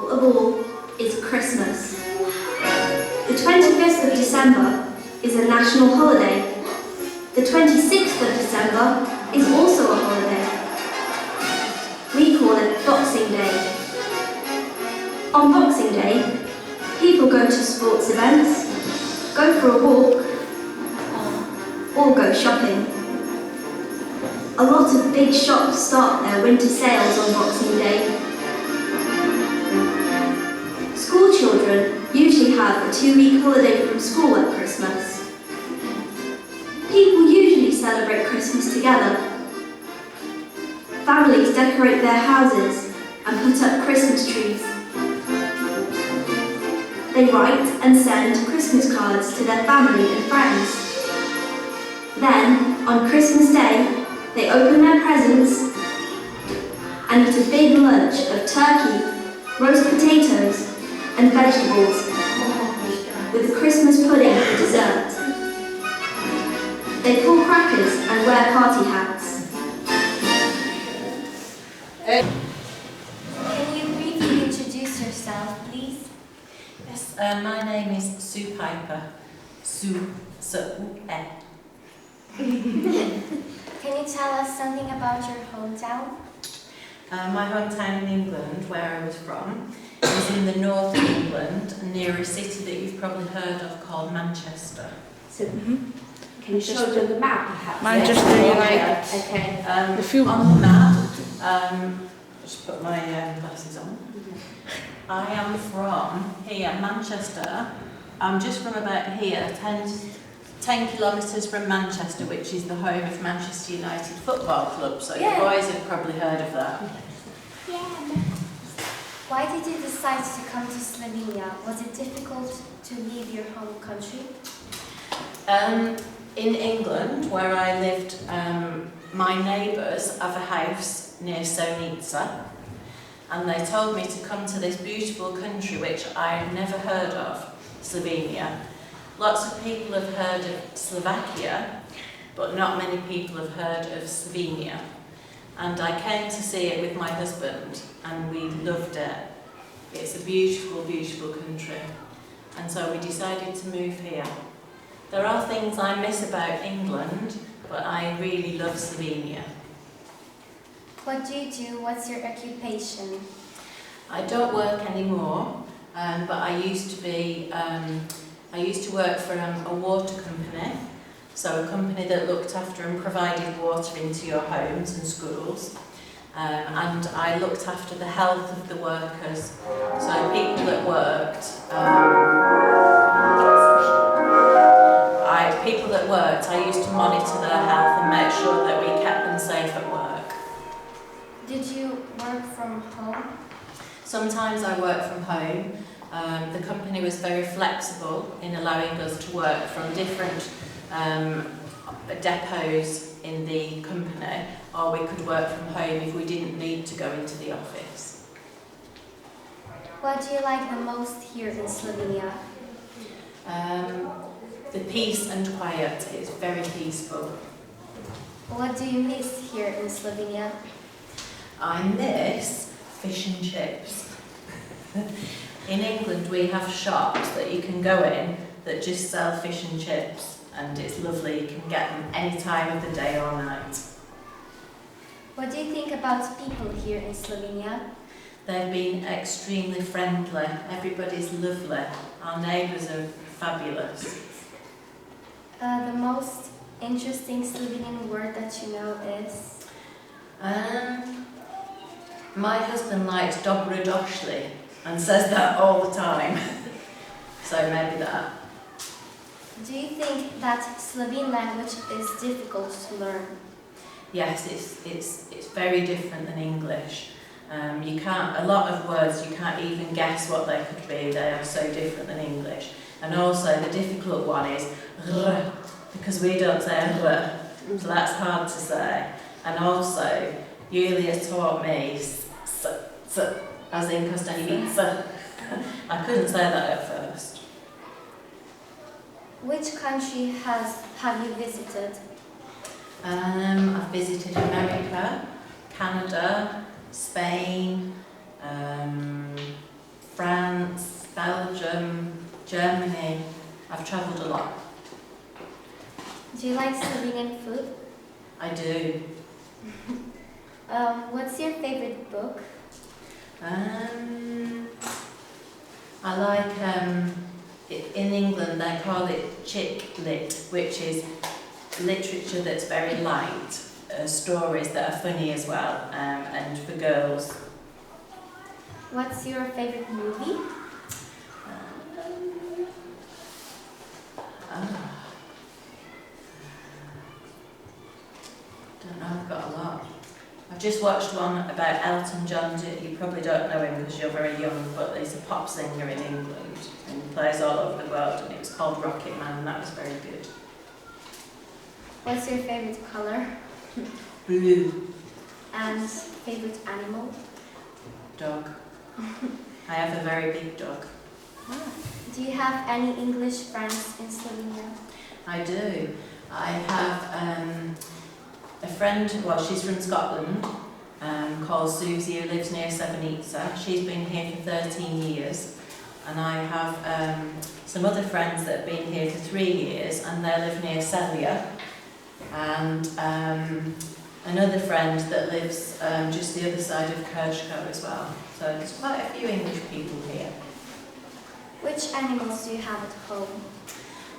of all is Christmas. The 25th of December is a national holiday. The 26th of December is also a holiday. We call it Boxing Day. On Boxing Day, people go to sports events, go for a walk, or go shopping. A lot of big shops start their winter sales on Boxing Day. School children usually have a 2-week holiday from school at Christmas. People usually celebrate Christmas together. Families decorate their houses and put up Christmas trees. They write and send Christmas cards to their family and friends. Then, on Christmas Day, they open their presents and eat a big lunch of turkey, roast potatoes, and vegetables, with Christmas pudding for dessert. They pull crackers and wear party hats. Can you briefly introduce yourself, please? Yes, my name is Sue Piper. Sue. Can you tell us something about your hometown? My hometown in England, where I was from, is in the north of England, near a city that you've probably heard of called Manchester. So, can you show them the map, perhaps? Manchester Yes. Okay. On the map, just put my glasses on. I am from here, Manchester. I'm just from about here, 10 kilometres from Manchester, which is the home of Manchester United Football Club, so you boys have probably heard of that. Why did you decide to come to Slovenia? Was it difficult to leave your home country? In England, where I lived, my neighbours have a house near Sonica, and they told me to come to this beautiful country which I've never heard of, Slovenia. Lots of people have heard of Slovakia, but not many people have heard of Slovenia. And I came to see it with my husband, and we loved it. It's a beautiful, beautiful country. And so we decided to move here. There are things I miss about England, but I really love Slovenia. What do you do? What's your occupation? I don't work anymore, but I used to work for a water company, so a company that looked after and provided water into your homes and schools. And I looked after the health of the workers, so people that worked, I used to monitor their health and make sure that we kept them safe at work. Did you work from home? Sometimes I work from home. The company was very flexible in allowing us to work from different depots in the company, or we could work from home if we didn't need to go into the office. What do you like the most here in Slovenia? The peace and quiet is very peaceful. What do you miss here in Slovenia? I miss fish and chips. In England we have shops that you can go in that just sell fish and chips, and it's lovely, you can get them any time of the day or night. What do you think about people here in Slovenia? They've been extremely friendly, everybody's lovely, our neighbours are fabulous. The most interesting Slovenian word that you know is? My husband likes dobrodošli and says that all the time, so maybe that. Do you think that Slovene language is difficult to learn? Yes, it's very different than English. A lot of words you can't even guess what they could be, they are so different than English. And also the difficult one is r, because we don't say r, so that's hard to say. And also, Julia taught me s, as in Kostanica. I couldn't say that at first. Which country have you visited? I've visited America, Canada, Spain, France, Belgium, Germany. I've travelled a lot. Do you like Slovenian food? I do. What's your favorite book? I like, in England they call it chick lit, which is literature that's very light, stories that are funny as well, and for girls. What's your favorite movie? Don't know, I've got a lot. I've just watched one about Elton John. You probably don't know him because you're very young, but he's a pop singer in England and he plays all over the world, and it was called Rocket Man, and that was very good. What's your favorite color? Blue. And favorite animal? Dog. I have a very big dog. Do you have any English friends in Slovenia? I do. I have a friend, well, she's from Scotland, called Susie, who lives near Sevenica. She's been here for 13 years. And I have some other friends that have been here for 3 years, and they live near Celia. And another friend that lives just the other side of Kershko as well. So there's quite a few English people here. Which animals do you have at home?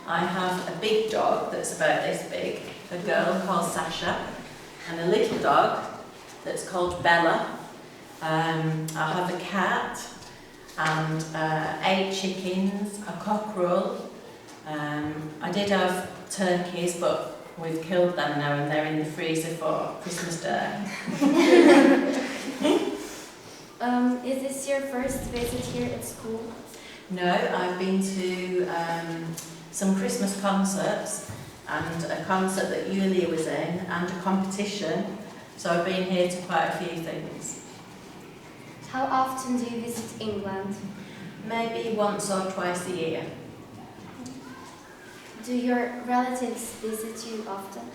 I have a big dog that's about this big, a girl called Sasha, and a little dog that's called Bella. I have a cat and 8 chickens, a cockerel. I did have turkeys, but we've killed them now and they're in the freezer for Christmas Day. Is this your first visit here at school? No, I've been to some Christmas concerts and a concert that Yulia was in and a competition. So I've been here to quite a few things. How often do you visit England? Maybe once or twice a year. Do your relatives visit you often?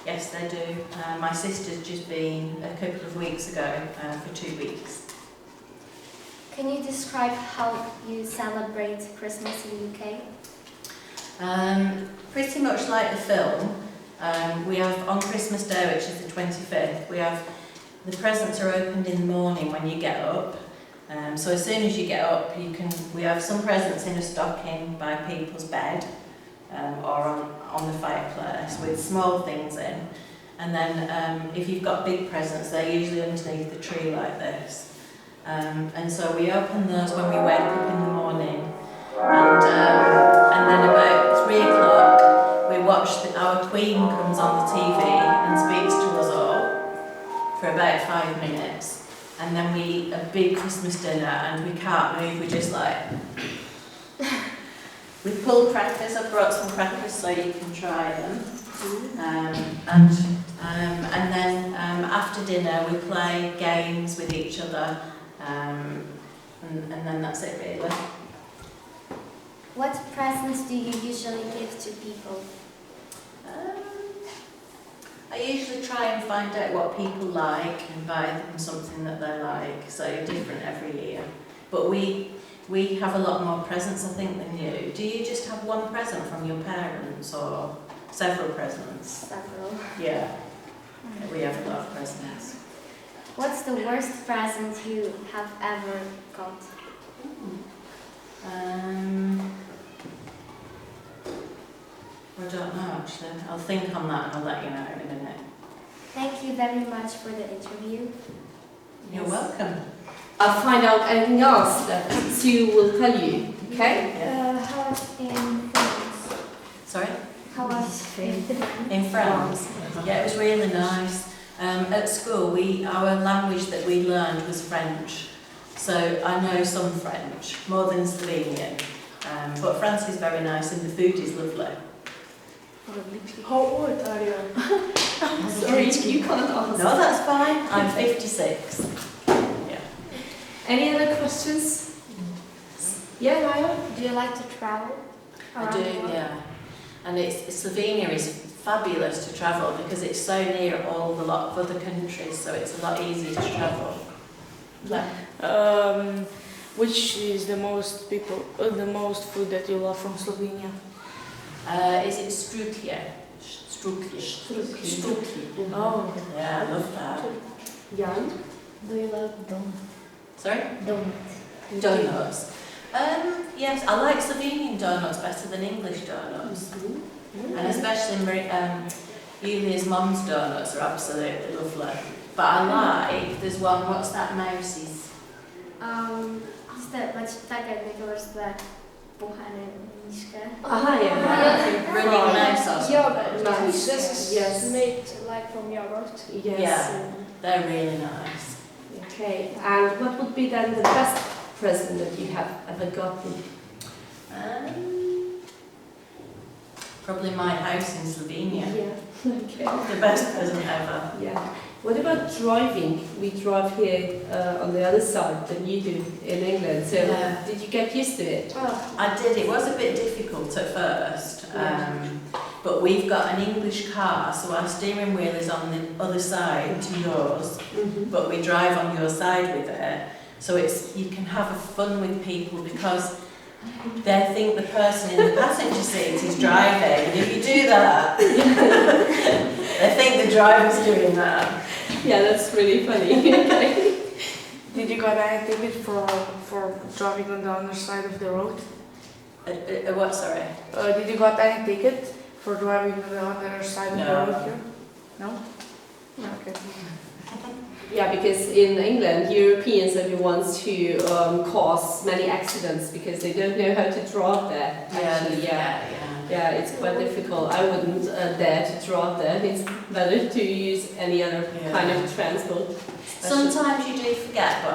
Yes, they do. My sister's just been a couple of weeks ago for 2 weeks. Can you describe how you celebrate Christmas in the UK? Pretty much like the film. We have on Christmas Day, which is the 25th, the presents are opened in the morning when you get up. So as soon as you get up, we have some presents in a stocking by people's bed or on the fireplace with small things in. And then if you've got big presents, they're usually underneath the tree like this. And so we open those when we wake up in the morning. And then about 3 o'clock, we watch our Queen comes on the TV and speaks to us all for about 5 minutes. And then we eat a big Christmas dinner and we can't move, we just like... We pull crackers, I brought some crackers so you can try them. And then after dinner we play games with each other. And then that's it really. What presents do you usually give to people? I usually try and find out what people like and buy them something that they like, so different every year. But we have a lot more presents I think than you. Do you just have one present from your parents or several presents? Several. Yeah, we have a lot of presents. What's the worst present you have ever got? I don't know actually. I'll think on that and I'll let you know in a minute. Thank you very much for the interview. You're welcome. I'll find out anything else that Sue will tell you, okay? How was in France? Sorry? How was In France? Yeah, it was really nice. At school, our language that we learned was French. So I know some French, more than Slovenian. But France is very nice and the food is lovely. How old are you? Sorry, you can't answer. No, that's fine. I'm 56. Yeah. Any other questions? Yeah, Maya? Do you like to travel? I do, yeah. And Slovenia is fabulous to travel because it's so near a lot of other countries, so it's a lot easier to travel. Yeah. Which is the most food that you love from Slovenia? Is it struklje? Struklje. Oh, Yeah, I love that. Jan? Do you love donut? Sorry? Donut. Donuts. Yes, I like Slovenian donuts better than English donuts. And especially Julia's mum's donuts are absolutely lovely. But I like, there's one, what's that mouse's? Is that much taká nekovrstvé pohané nízké? Aha, yeah. Running mouse or something. Nice. This is Yes. made like from yogurt. Yes. Yeah. They're really nice. Okay. And what would be then the best present that you have ever gotten? Probably my house in Slovenia. Yeah. Okay. The best present ever. Yeah. What about driving? We drive here on the other side than you do in England. So Yeah. did you get used to it? I did. It was a bit difficult at first, Yeah. but we've got an English car, so our steering wheel is on the other side to yours, but we drive on your side with it. So you can have a fun with people because they think the person in the passenger seat is driving, and if you do that, they think the driver's doing that. Yeah, that's really funny. Okay. Did you got any ticket for driving on the other side of the road? What, sorry? Did you got any ticket for driving on the other side of the No. road here? No? Okay. Yeah, because in England, Europeans are the ones who cause many accidents because they don't know how to drive there. Actually, yeah, it's quite difficult. I wouldn't dare to drive there. It's better to use any other kind of transport. Sometimes you do forget, but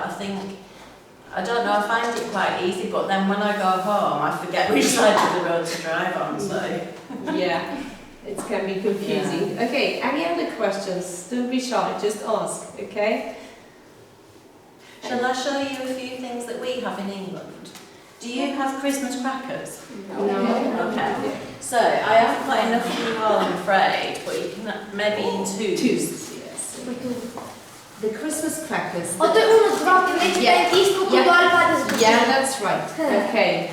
I don't know, I find it quite easy, but then when I go home, I forget which side of the road to drive on, so. Yeah, it can be confusing. Okay, any other questions? Don't be shy, just ask, okay? Shall I show you a few things that we have in England? Do you have Christmas crackers? No. Okay. So, I haven't got enough for you all, I'm afraid, but you can maybe in twos. Yes. The Christmas crackers. Oh, to je ono zvláště Yeah. nejspokojnější. Yeah, that's right. Okay.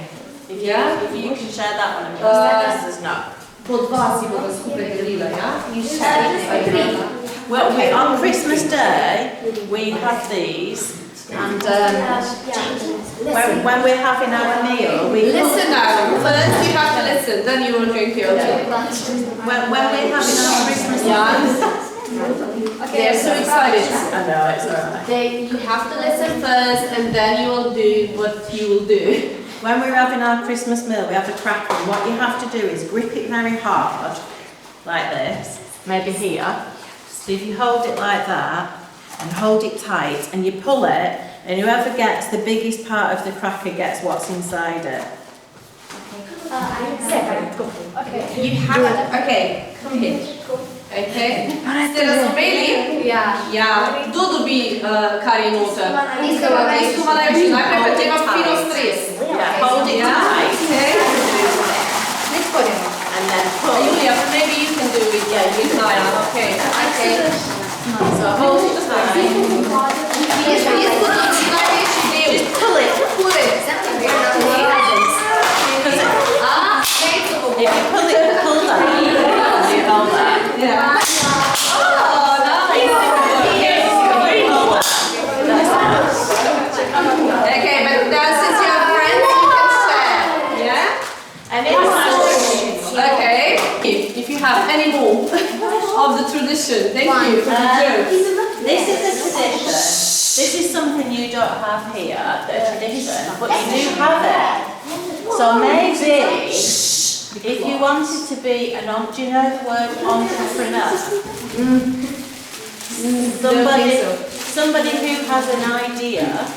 If Yeah. you can share that one, and yours there's not. Po dva si bomo skupaj delila, ja? You share it. Well, okay, on Christmas Day, we have these, and when we're having our meal, we Listen now. First you have to listen, then you will drink your tea. when we're having our Christmas Yeah. They're so excited. I know, it's alright. You have to listen first and then you will do what you will do. When we're having our Christmas meal, we have a cracker. What you have to do is grip it very hard, like this, maybe here. So if you hold it like that, and hold it tight, and you pull it, and whoever gets the biggest part of the cracker gets what's inside it. You have to, okay, come here. Okay. Ste razumeli? Ja. Kdo dobi kar je noter? Izkuvanajoči, najprej pa treba fino stres. Yeah, hold it Yeah. tight, Okay. and then pull. Julia, maybe you can do it. Yeah, you can. Okay. Okay. So hold it tight. Jest to największy deal. Just pull it. Pull it. Because if you pull that, you hold that. Yeah. Oh, nice. You hold that. Okay, but now since you have friends, you can share. Yeah? And it's Okay. If you have any more of the tradition, thank you for the jokes. This is a tradition. This is something you don't have here, the tradition, but you do have it. So maybe if you wanted to be do you know the word entrepreneur? Somebody who has an idea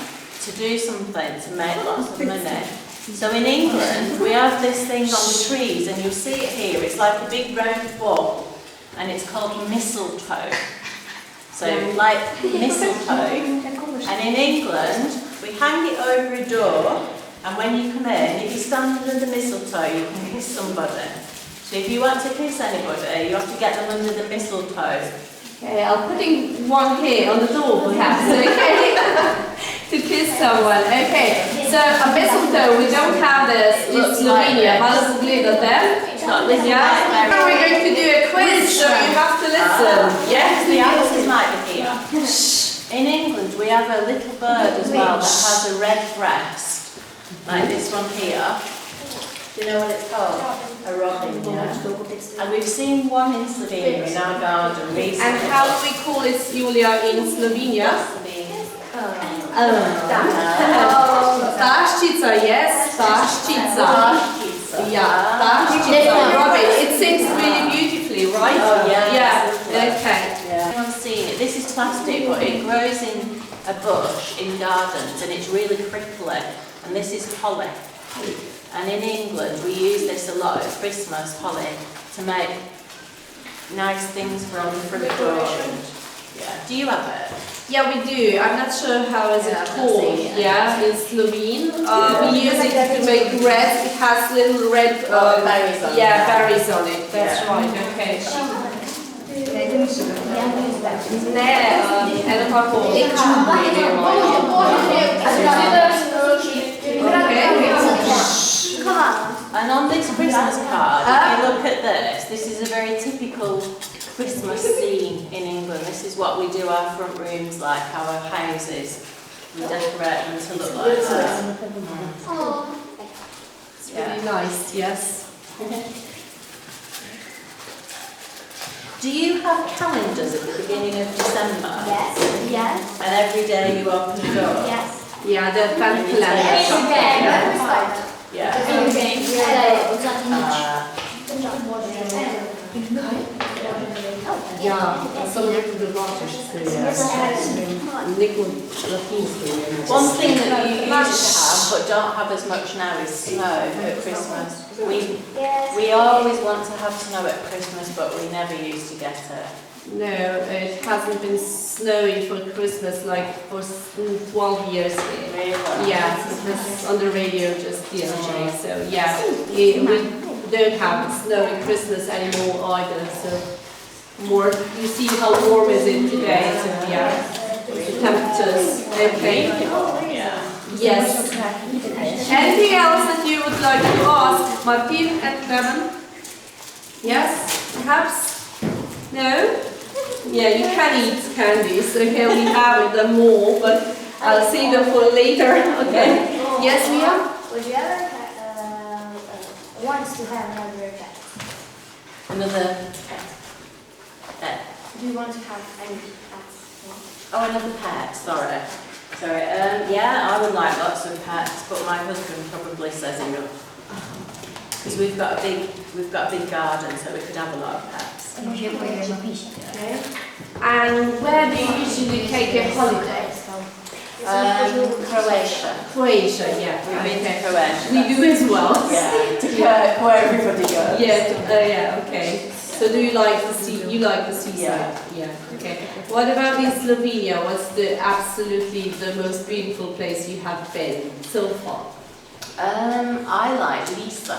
to do something to make lots of money. So in England, we have this thing on the trees, and you'll see it here. It's like a big round ball, and it's called mistletoe. So like mistletoe. And in England, we hang it over a door, and when you come in, if you stand under the mistletoe, you can kiss somebody. So if you want to kiss anybody, you have to get them under the mistletoe. Okay, I'll put one here on the door perhaps, okay? to kiss someone. Okay, so a mistletoe, we don't have this in Slovenia. Hvala pogledate. Yeah, we're going to do a quiz, so you have to listen. Yes, the answers might be here. In England, we have a little bird as well that has a red breast, like this one here. Do you know what it's called? A robin, yeah. And we've seen one in Slovenia in our garden recently. And how do we call it, Julia, in Slovenia? Taščica, yes, taščica. Yeah, taščica. Robin, it sings really beautifully, right? Oh, yeah. Yeah, okay. Everyone's seen it. This is plastic, but it grows in a bush in gardens and it's really prickly. And this is holly. And in England, we use this a lot at Christmas, holly, to make nice things from the front door. Yeah. Do you have it? Yeah, we do. I'm not sure how is it called. Yeah, in Slovene. We use it to make bread. It has little red berries on it. Yeah, berries on it. That's right. Okay. Ne, eno tako. And on this Christmas card, if you look at this is a very typical Christmas scene in England. This is what we do our front rooms like, our houses. We decorate them to look like that. It's really nice, yes. Do you have calendars at the beginning of December? Yes. Yes. And every day you open the door? Yes. Yeah, the fan calendar. Ja, some of the waters. One thing that you used to have but don't have as much now is snow at Christmas. We always want to have snow at Christmas, but we never used to get it. No, it hasn't been snowy for Christmas like for 12 years. Really? Yeah, it was on the radio just the other day. So yeah, we don't have snowy Christmas anymore either. So more, you see how warm is it today? So yeah, temperatures. Okay. Yes. Anything else that you would like to ask, Martin and Clement? Yes, perhaps. No. Yeah, you can eat candies. Okay, we have them more, but I'll save them for later. Okay. Yes, Mia? Would you ever want to have another pet? Another pet. Do you want to have any pets? Oh, another pet. Sorry. Yeah, I would like lots of pets, but my husband probably says enough. Because we've got a big garden, so we could have a lot of pets. Okay. And where do you usually take your holidays? Croatia. Croatia, yeah. We've been to Croatia. We do as well. Yeah, where everybody goes. Yeah, okay. So do you like the sea? You like the seaside? Yeah. Okay. What about in Slovenia? What's absolutely the most beautiful place you have been so far? I like Lisa.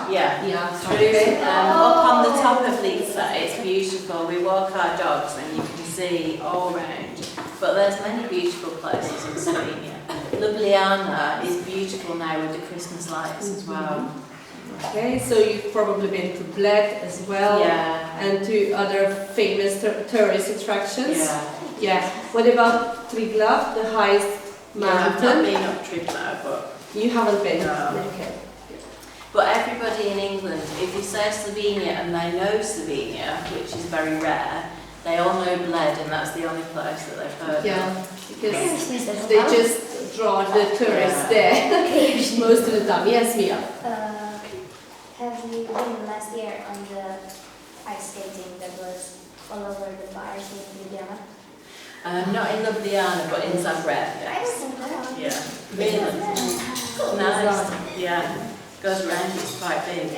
Yeah. Okay. Up on the top of Lisa, it's beautiful. We walk our dogs and you can see all around. But there's many beautiful places in Slovenia. Ljubljana is beautiful now with the Christmas lights as well. Okay, so you've probably been to Bled as well. Yeah. And to other famous tourist attractions. Yeah. What about Triglav, the highest mountain? I've not been up Triglav, but you haven't been. No. Okay. But everybody in England, if you say Slovenia and they know Slovenia, which is very rare, they all know Bled, and that's the only place that they've heard of. Yeah, because they just draw the tourists there most of the time. Yes, Mia. Have you been last year on the ice skating that was all over the bars in Ljubljana? Not in Ljubljana, but in Zagreb, yes. Yeah. Really? Nice. Yeah. Goes round, it's quite big.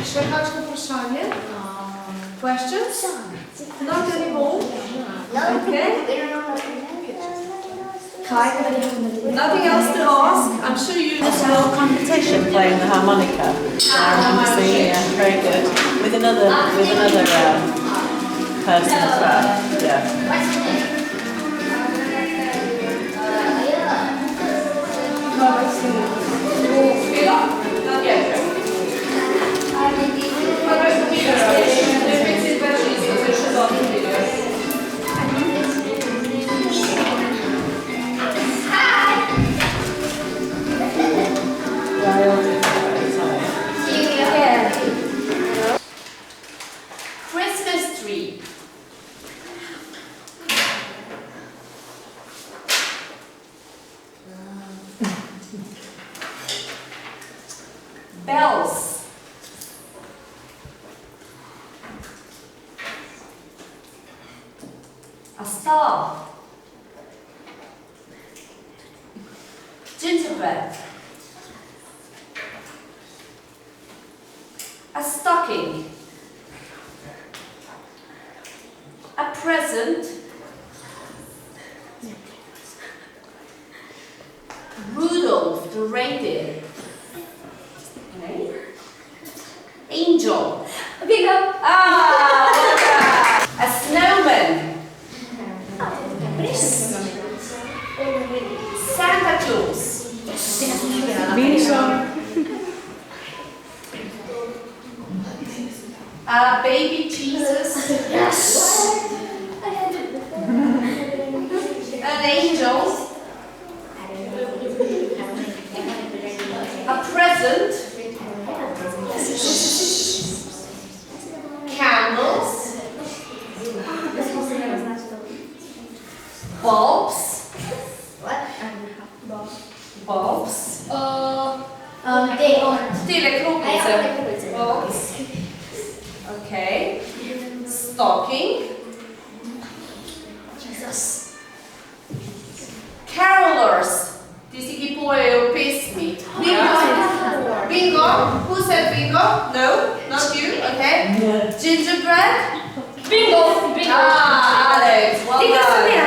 Še kakšno vprašanje? Questions? Not anymore? Okay. Nothing else to ask? I'm sure you National competition playing the harmonica. Very good. With another person as well. Yeah. Chwila? No nie wiem. Po prostu nie więcej beczyzny, to jeszcze dobrze wiesz. Christmas tree. Bells. A star. Gingerbread. A stocking. A present. Rudolph the reindeer. Okay. Angel. Bingo! Ah! A snowman. Santa Claus. A baby Jesus. Yes! An angel. A present. Candles. Bulbs. What? Bulbs. They on. Tyle krupice. Bulbs. Okay. Stocking. Jesus. Carolers. Ti chi puoi pesmi. Bingo. Bingo. Who said bingo? No, not you. Okay. Gingerbread. Bingo! Bingo! Ah, Alex. Well done.